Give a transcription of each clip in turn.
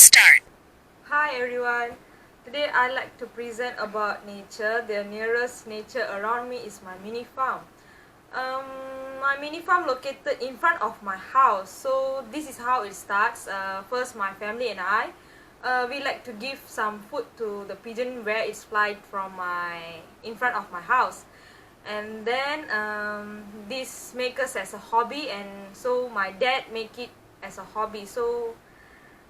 Start. Hi everyone. Today I'd like to present about nature. The nearest nature around me is my mini farm. My mini farm located in front of my house. So this is how it starts. First, my family and I, we like to give some food to the pigeon where it's flied from in front of my house. And then this make us as a hobby, and so my dad make it as a hobby. So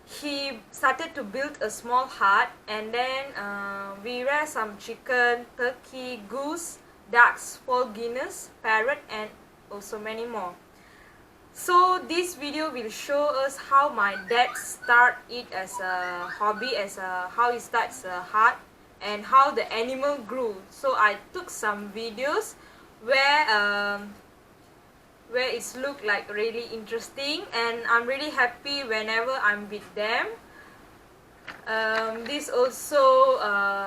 he started to build a small hut, and then we raised some chicken, turkey, goose, ducks, four guineas, parrot, and also many more. So this video will show us how my dad start it as a hobby, how he starts a hut, and how the animal grew. So I took some videos where it's look like really interesting, and I'm really happy whenever I'm with them. This also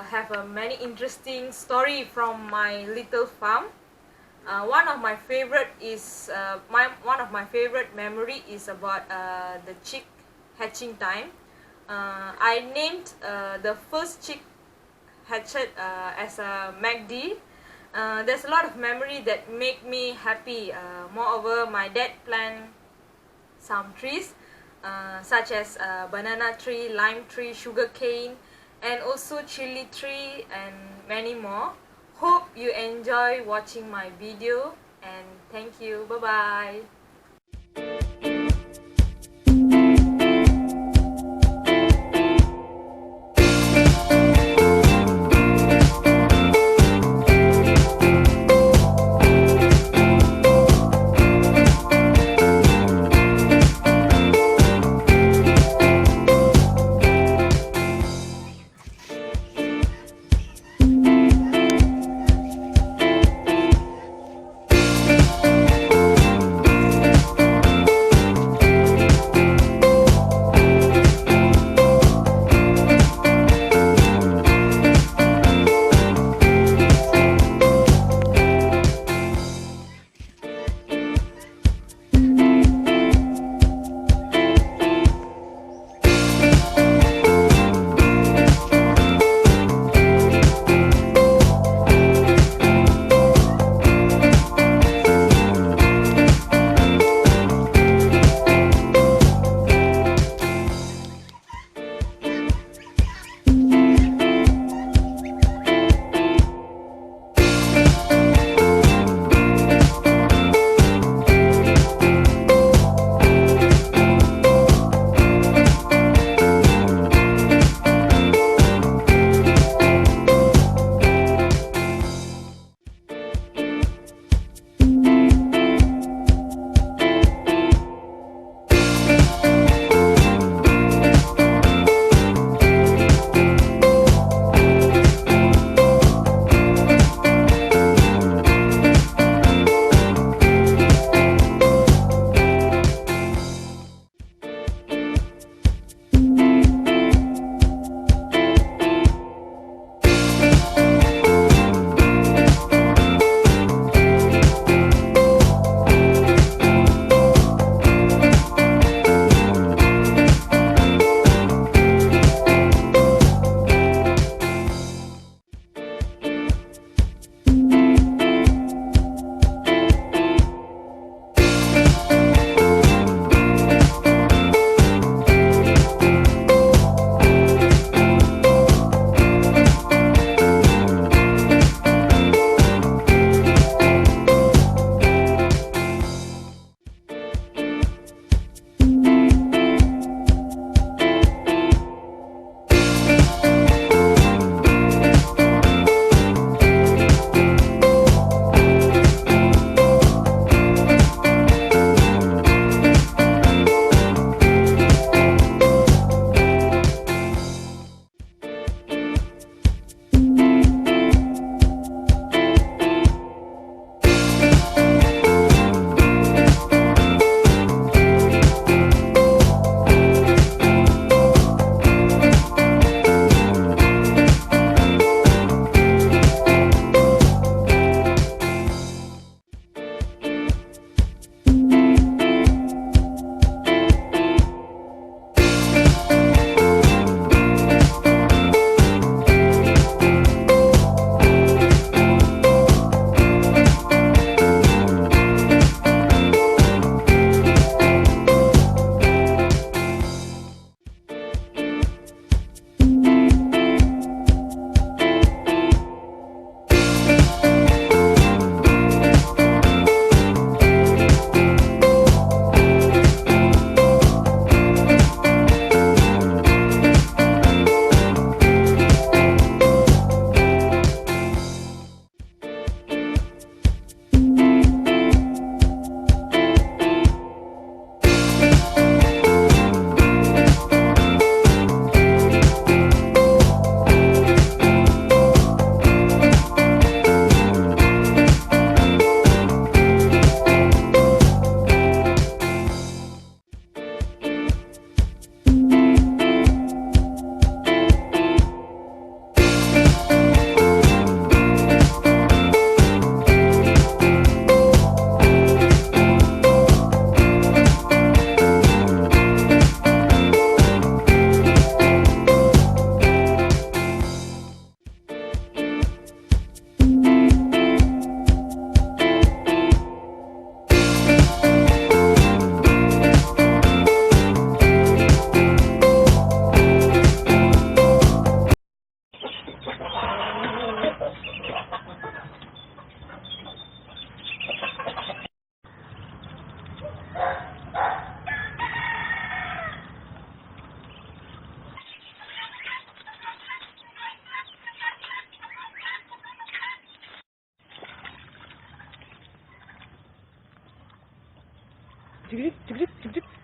have a many interesting story from my little farm. One of my favorite is one of my favorite memory is about the chick hatching time. I named the first chick hatched as a MacD. There's a lot of memory that make me happy. Moreover, my dad planted some trees, such as banana tree, lime tree, sugar cane, and also chili tree, and many more. Hope you enjoy watching my video, and thank you. Bye bye. Jig jig jig jig jig.